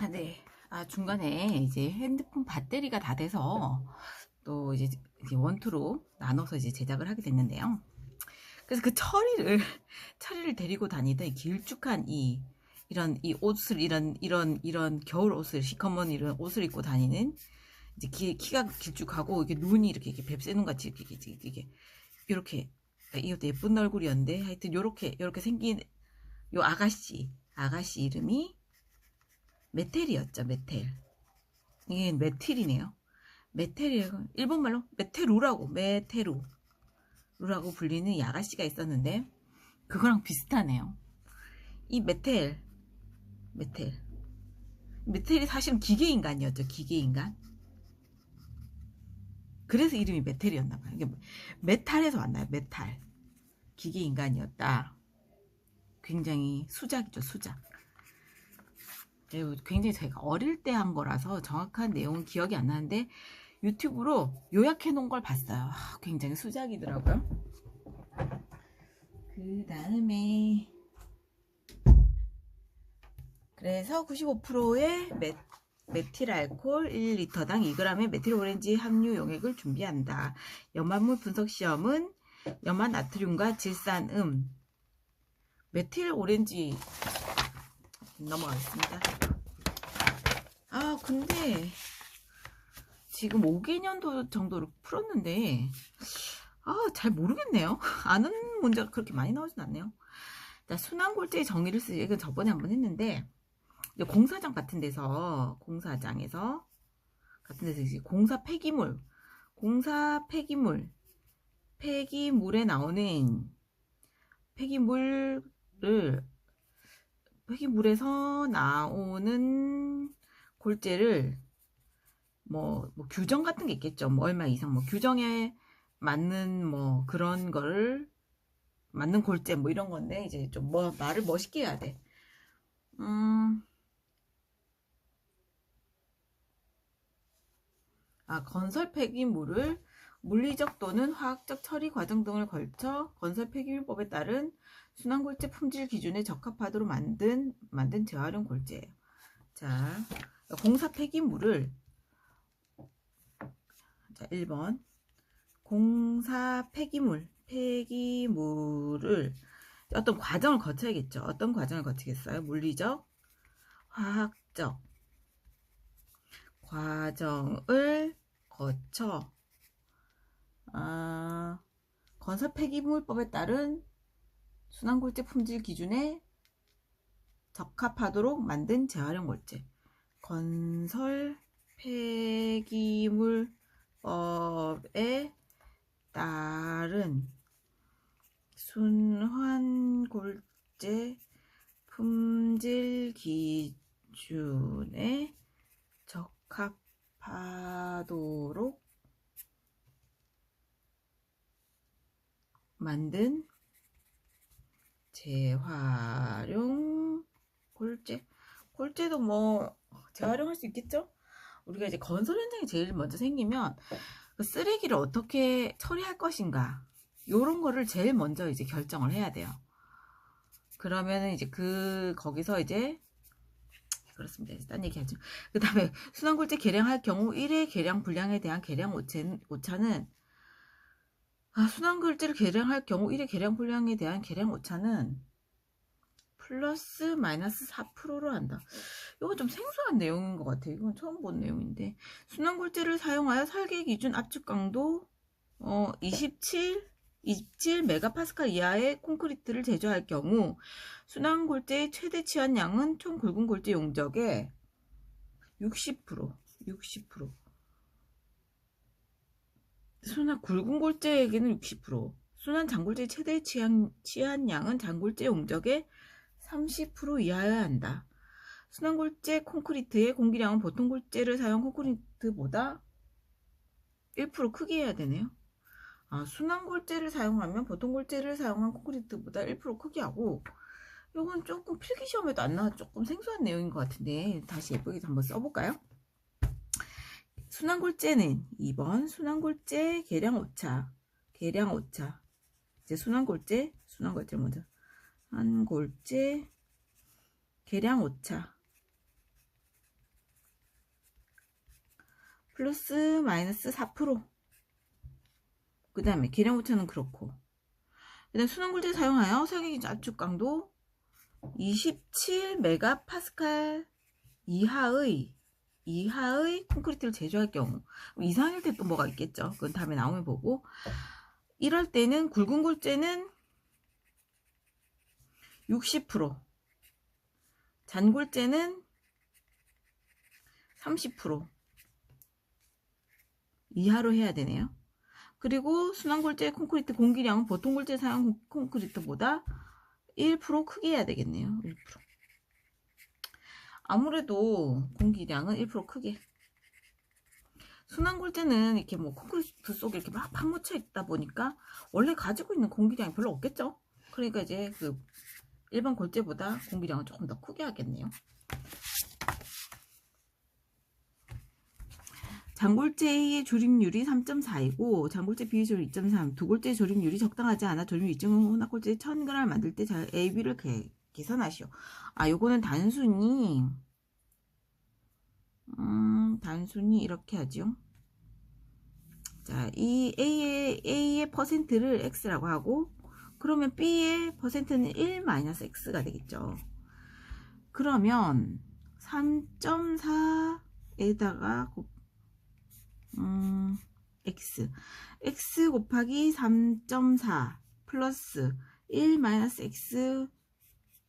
네. 중간에 이제 핸드폰 배터리가 다 돼서 또 이제 원투로 나눠서 이제 제작을 하게 됐는데요. 그래서 그 처리를 데리고 다니던 이 길쭉한 이 옷을, 이런 겨울 옷을, 시커먼 이런 옷을 입고 다니는 이제 키가 길쭉하고 이게 눈이 이렇게 뱁새 눈 같이 이렇게 이것도 예쁜 얼굴이었는데 하여튼 요렇게 생긴 요 아가씨 이름이 메텔이었죠. 메텔. 이게 메틸이네요. 메텔이에요. 일본말로 메테루라고 불리는 이 아가씨가 있었는데 그거랑 비슷하네요. 이 메텔이 사실은 기계인간이었죠. 기계인간. 그래서 이름이 메텔이었나봐요. 이게 메탈에서 왔나요? 메탈. 기계인간이었다. 굉장히 수작이죠. 수작. 굉장히 제가 어릴 때 한 거라서 정확한 내용은 기억이 안 나는데 유튜브로 요약해 놓은 걸 봤어요. 굉장히 수작이더라고요. 그 다음에 그래서 95%의 메틸알코올 1리터당 2g의 메틸오렌지 함유 용액을 준비한다. 염화물 분석 시험은 염화 나트륨과 질산음. 메틸오렌지 넘어가겠습니다. 근데 지금 5개년도 정도로 풀었는데 잘 모르겠네요. 아는 문제가 그렇게 많이 나오진 않네요. 순환골제의 정의를 쓰지. 이건 저번에 한번 했는데 공사장 같은 데서 이제 폐기물에 나오는 폐기물에서 나오는 골재를 뭐 규정 같은 게 있겠죠. 뭐 얼마 이상 규정에 맞는 그런 거를 맞는 골재 이런 건데 이제 좀 말을 멋있게 해야 돼. 건설 폐기물을 물리적 또는 화학적 처리 과정 등을 걸쳐 건설 폐기물법에 따른 순환골재 품질 기준에 적합하도록 만든 재활용 골재예요. 자, 공사 폐기물을 1번 공사 폐기물을 어떤 과정을 거쳐야겠죠. 어떤 과정을 거치겠어요? 물리적, 화학적 과정을 거쳐 건설 폐기물법에 따른 순환골재 품질 기준에 적합하도록 만든 재활용 골재. 건설 폐기물법에 따른 순환골재 품질 기준에 적합하도록 만든 재활용 골재도 재활용할 수 있겠죠? 우리가 이제 건설 현장이 제일 먼저 생기면 그 쓰레기를 어떻게 처리할 것인가 요런 거를 제일 먼저 이제 결정을 해야 돼요. 그러면은 이제 거기서 이제 그렇습니다. 딴 얘기하죠. 그 다음에 순환골재 계량할 경우 1회 계량 분량에 대한 계량 오차는 순환골재를 계량할 경우 1회 계량 분량에 대한 계량 오차는 플러스 마이너스 4%로 한다. 이건 좀 생소한 내용인 것 같아요. 이건 처음 본 내용인데 순환골재를 사용하여 설계 기준 압축 강도 27 메가파스칼 이하의 콘크리트를 제조할 경우 순환골재의 최대 치환량은 총 굵은 골재 용적의 60% 굵은 골재에게는 60%, 순환 장골재의 최대 치환량은 장골재 용적의 30% 이하여야 한다. 순환골재 콘크리트의 공기량은 보통 골재를 사용 콘크리트보다 1% 크게 해야 되네요. 순환골재를 사용하면 보통 골재를 사용한 콘크리트보다 1% 크게 하고, 이건 조금 필기시험에도 안 나와 조금 생소한 내용인 것 같은데 다시 예쁘게 한번 써볼까요? 순환골재는 2번 순환골재 계량오차 이제 순환골재 먼저 순환골재 계량오차 플러스 마이너스 4%. 그 다음에 계량오차는 그렇고, 그 다음 순환골재 사용하여 설계기 압축 강도 27메가파스칼 이하의 콘크리트를 제조할 경우, 이상일 때 또 뭐가 있겠죠. 그건 다음에 나오면 보고, 이럴 때는 굵은 골재는 60%, 잔골재는 30% 이하로 해야 되네요. 그리고 순환골재 콘크리트 공기량은 보통 골재 사용 콘크리트보다 1% 크게 해야 되겠네요. 1%. 아무래도 공기량은 1% 크게. 순환골재는 이렇게 뭐 콘크리트 속에 이렇게 막 파묻혀 있다 보니까 원래 가지고 있는 공기량이 별로 없겠죠. 그러니까 이제 그 일반 골재보다 공기량을 조금 더 크게 하겠네요. 잔골재의 조립률이 3.4이고 잔골재 비율 2.3. 두 골재의 조립률이 적당하지 않아 조립률 2.5 혼합골재 1000g 만들 때 AB를 계산하시오. 요거는 단순히 이렇게 하죠. 자, 이 A의 퍼센트를 X라고 하고, 그러면 B의 퍼센트는 1-X가 되겠죠. 그러면 3.4에다가 X 곱하기 3.4 플러스 1-X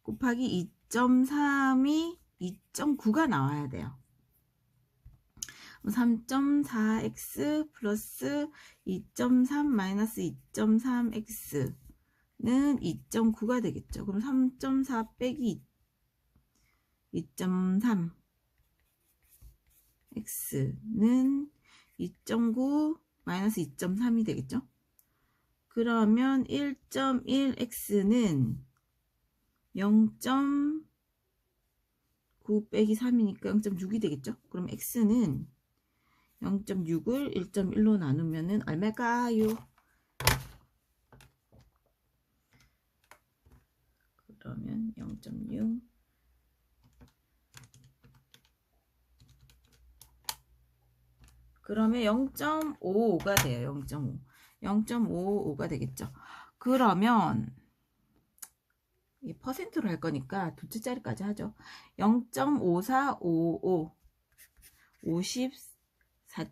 곱하기 2.3이 2.9가 나와야 돼요. 3.4x 플러스 2.3 2.3x는 2.9가 되겠죠. 그럼 3.4 빼기 2.3 x는 2.9 마이너스 2.3이 되겠죠. 그러면 1.1x는 0.9 빼기 3이니까 0.6이 되겠죠. 그럼 x는 0.6을 1.1로 나누면은 얼마일까요? 그러면 0.6 그러면 0.55가 돼요. 0.55가 되겠죠. 그러면 이 퍼센트로 할 거니까 두째 자리까지 하죠. 0.5455 54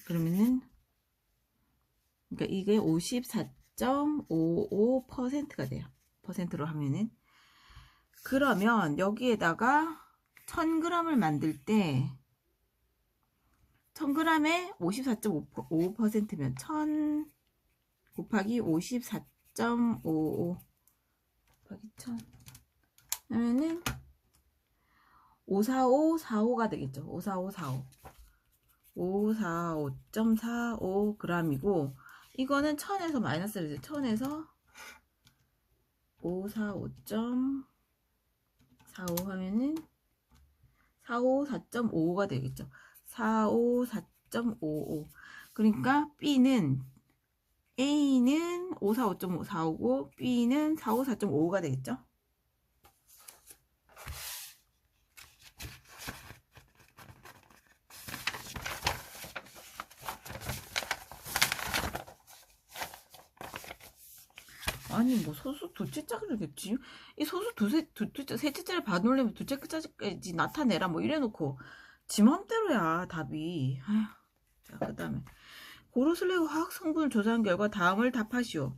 그러면은 그러니까 이게 54.55%가 돼요. 퍼센트로 하면은. 그러면 여기에다가 1000g을 만들 때 1000g에 54.55%면 1000 곱하기 54.55 곱하기 1000 하면은 54545가 되겠죠. 54545 545.45g이고 이거는 1000에서 마이너스를 해서 1000에서 545.45 하면은 454.55가 되겠죠. 454.55 그러니까 B는 A는 545.45고 B는 454.55가 되겠죠. 아니 뭐 소수 두째 자리겠지. 이 소수 셋째 자리 받으려면 두째 자리까지 나타내라 뭐 이래놓고 지 맘대로야 답이. 아휴. 자 그 다음에 고로슬래그 화학 성분을 조사한 결과 다음을 답하시오.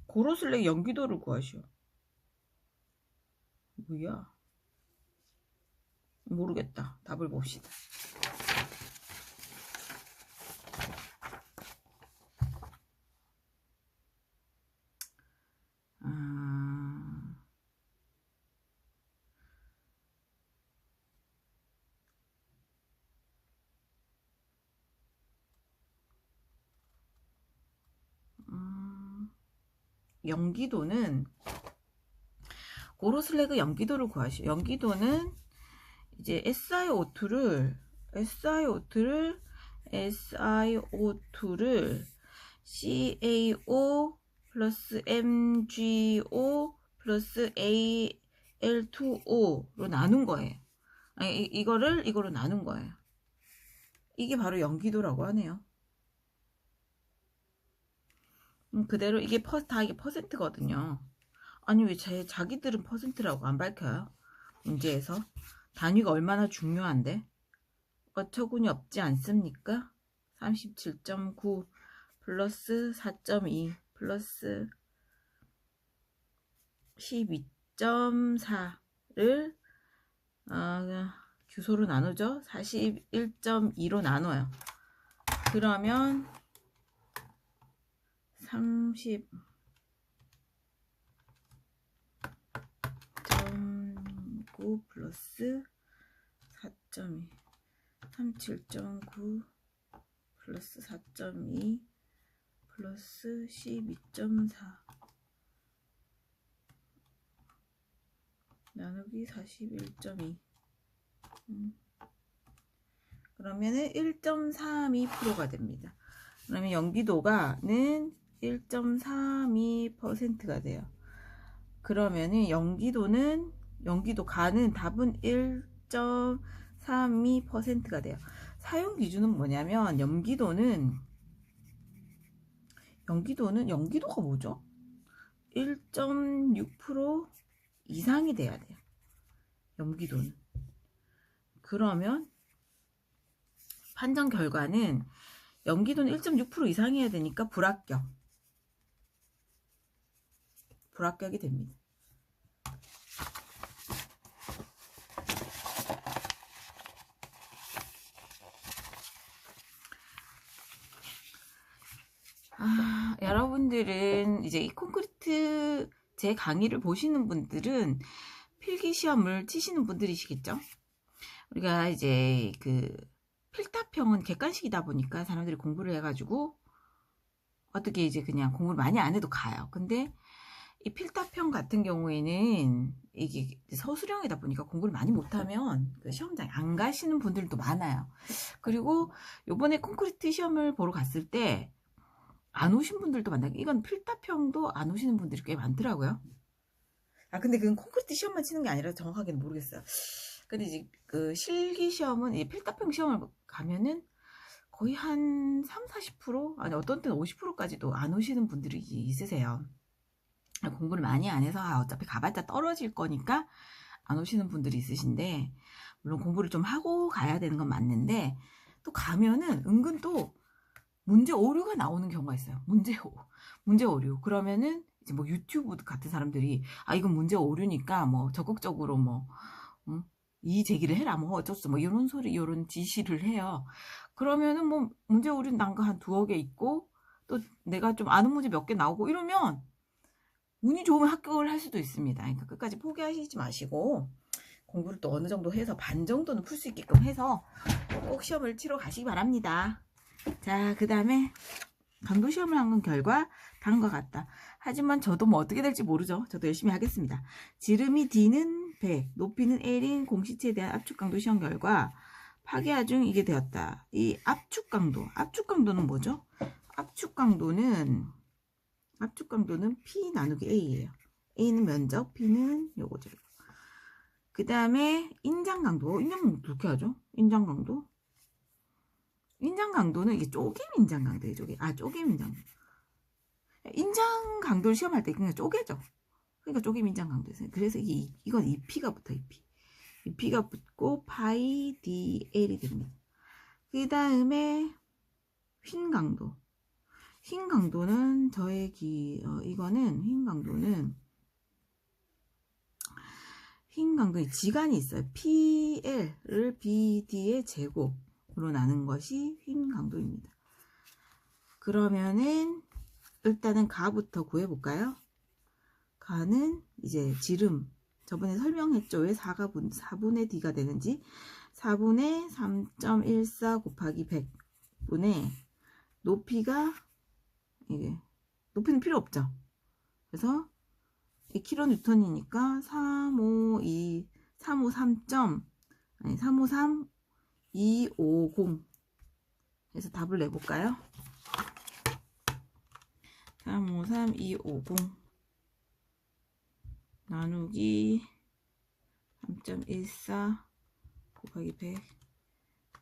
고로슬래그 연기도를 구하시오. 뭐야? 모르겠다. 답을 봅시다. 연기도는 고로슬래그 연기도를 구하시오. 연기도는 이제 SiO2를 CaO 플러스 MgO 플러스 Al2O로 나눈 거예요. 아니, 이거로 나눈 거예요. 이게 바로 연기도라고 하네요. 그대로 이게 다 이게 퍼센트거든요. 아니 왜 자기들은 퍼센트라고 안 밝혀요? 문제에서 단위가 얼마나 중요한데 어처구니 없지 않습니까? 37.9 플러스 4.2 플러스 12.4를 규소로 나누죠. 41.2로 나눠요. 그러면 30.9 플러스 4.2 37.9 플러스 4.2 플러스 12.4 나누기 41.2 그러면은 1.32%가 됩니다. 그러면 연기도가는 1.32%가 돼요. 그러면은 연기도가는 답은 1.32%가 돼요. 사용 기준은 뭐냐면 연기도가 뭐죠? 1.6% 이상이 돼야 돼요. 연기도는. 그러면 판정 결과는 연기도는 1.6% 이상이어야 되니까 불합격이 됩니다. 여러분들은 이제 이 콘크리트 제 강의를 보시는 분들은 필기시험을 치시는 분들이시겠죠? 우리가 이제 그 필답형은 객관식이다 보니까 사람들이 공부를 해가지고 어떻게 이제 그냥 공부를 많이 안 해도 가요. 근데 이 필답형 같은 경우에는 이게 서술형이다 보니까 공부를 많이 못하면 그 시험장에 안 가시는 분들도 많아요. 그리고 요번에 콘크리트 시험을 보러 갔을 때 안 오신 분들도 많아요. 이건 필답형도 안 오시는 분들이 꽤 많더라고요. 근데 그건 콘크리트 시험만 치는 게 아니라 정확하게는 모르겠어요. 근데 이제 그 실기 시험은 이 필답형 시험을 가면은 거의 한 30-40% 아니 어떤 때는 50%까지도 안 오시는 분들이 있으세요. 공부를 많이 안 해서 어차피 가봤자 떨어질 거니까 안 오시는 분들이 있으신데, 물론 공부를 좀 하고 가야 되는 건 맞는데 또 가면은 은근 또 문제 오류가 나오는 경우가 있어요. 문제 오류. 그러면은 이제 뭐 유튜브 같은 사람들이 이건 문제 오류니까 뭐 적극적으로 뭐 이의 제기를 해라 뭐 어쩌고 뭐 이런 지시를 해요. 그러면은 뭐 문제 오류 난 거 한 2개 있고 또 내가 좀 아는 문제 몇 개 나오고 이러면 운이 좋으면 합격을 할 수도 있습니다. 그러니까 끝까지 포기하시지 마시고 공부를 또 어느 정도 해서 반 정도는 풀 수 있게끔 해서 꼭 시험을 치러 가시기 바랍니다. 자, 그 다음에 강도 시험을 한 건 결과 다음과 같다. 하지만 저도 뭐 어떻게 될지 모르죠. 저도 열심히 하겠습니다. 지름이 D는 100, 높이는 L인 공시체에 대한 압축 강도 시험 결과 파괴하중 이게 되었다. 이 압축 강도는 뭐죠? 압축 강도는 P 나누기 A예요. A는 면적, P는 요거죠. 그 다음에 인장 강도 어떻게 하죠? 인장 강도는 이게 쪼개미 인장 강도예요. 쪼개미 인장 강도. 인장 강도를 시험할 때 그냥 쪼개죠. 그러니까 쪼개미 인장 강도였어요. 그래서 이건 EP가 붙어, EP가 붙고 파이 DL이 됩니다. 그 다음에 휭 강도는 휭 강도의 지간이 있어요. PL을 BD의 제곱으로 나눈 것이 휭 강도입니다. 그러면은 일단은 가부터 구해볼까요? 가는 이제 지름 저번에 설명했죠. 왜 4분의 D가 되는지. 4분의 3.14 곱하기 100분의 높이가 높이는 필요 없죠. 그래서 이 킬로뉴턴이니까 353.250 해서 답을 내볼까요? 353.250 나누기 3.14 곱하기 100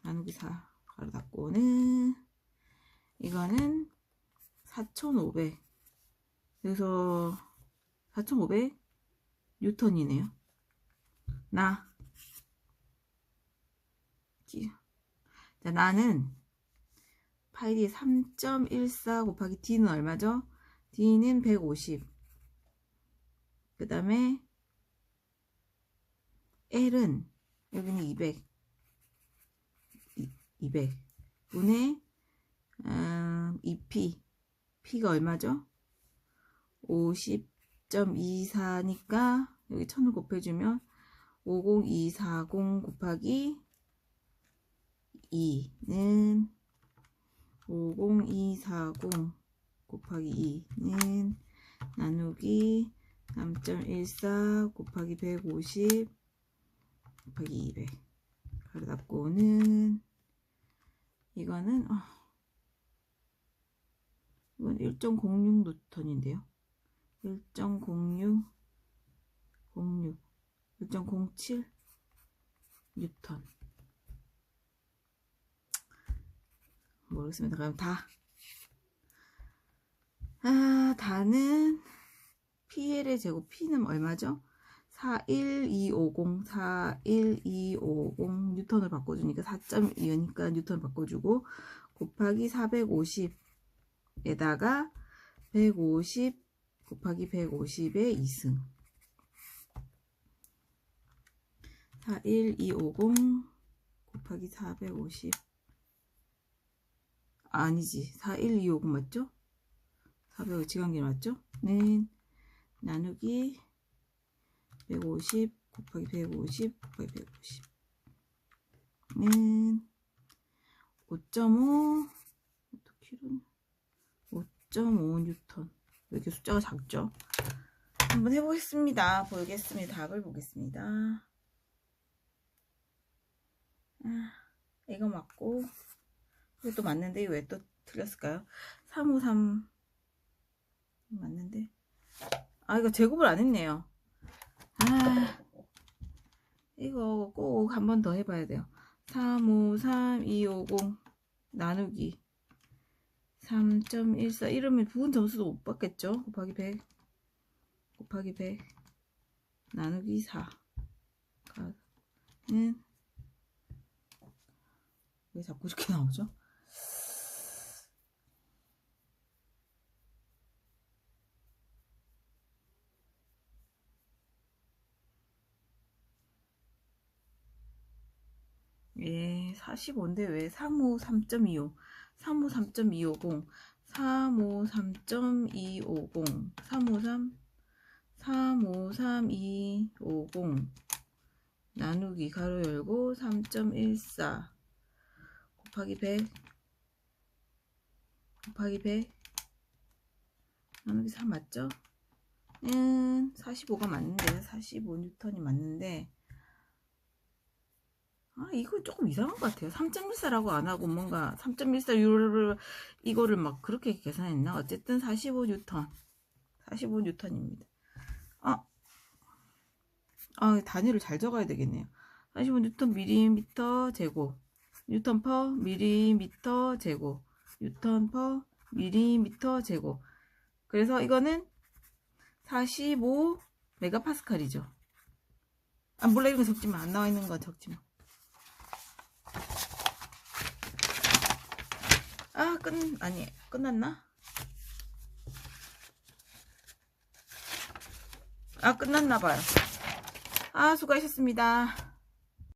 나누기 4 가로 닫고는 이거는 4500. 그래서 4500 뉴턴이네요. 자, 나는 파이 D 3.14 곱하기 D는 얼마죠? D는 150. 그 다음에 L은 여기는 200. 200 분의 2P. P가 얼마죠? 50.24니까 여기 1000을 곱해주면 50240 곱하기 2는 50240 곱하기 2는 나누기 3.14 곱하기 150 곱하기 200 가로 닫고는 이건 1.06 뉴턴인데요. 1.06 1.07 뉴턴. 모르겠습니다. 그럼 다는 PL의 제곱 P는 얼마죠? 41250 뉴턴을 바꿔주니까 4.2니까 뉴턴을 바꿔주고 곱하기 450에다가 150 곱하기 150의 2승 41250 곱하기 450 아니지 41250 맞죠? 450 지간길 맞죠? 는 나누기 150 곱하기 150 곱하기 150는 5.5 5.5 뉴턴. 왜 이렇게 숫자가 작죠? 한번 해보겠습니다. 보겠습니다. 답을 보겠습니다. 이거 맞고 이것도 맞는데 왜 또 틀렸을까요? 353 맞는데 이거 제곱을 안 했네요. 이거 꼭 한 번 더 해봐야 돼요. 353250 나누기 3.14 이러면 부분 점수도 못 받겠죠? 곱하기 100 곱하기 100 나누기 4는 왜 자꾸 이렇게 나오죠? 예, 45인데 왜 353.25 353.250 353.250 353.250 나누기 가로 열고 3.14 곱하기 100 곱하기 100 나누기 4 맞죠? 45가 맞는데 45 뉴턴이 맞는데 이거 조금 이상한 것 같아요. 3.14라고 안 하고 뭔가 3.14 유로를 이거를 막 그렇게 계산했나? 어쨌든 45 뉴턴 45 뉴턴입니다. 단위를 잘 적어야 되겠네요. 45 뉴턴 밀리미터 제곱 뉴턴 퍼 밀리미터 제곱 뉴턴 퍼 밀리미터 제곱. 그래서 이거는 45 메가파스칼이죠. 몰라, 이런 거 적지마. 안 나와 있는 거 적지마. 끝났나? 끝났나봐요. 수고하셨습니다.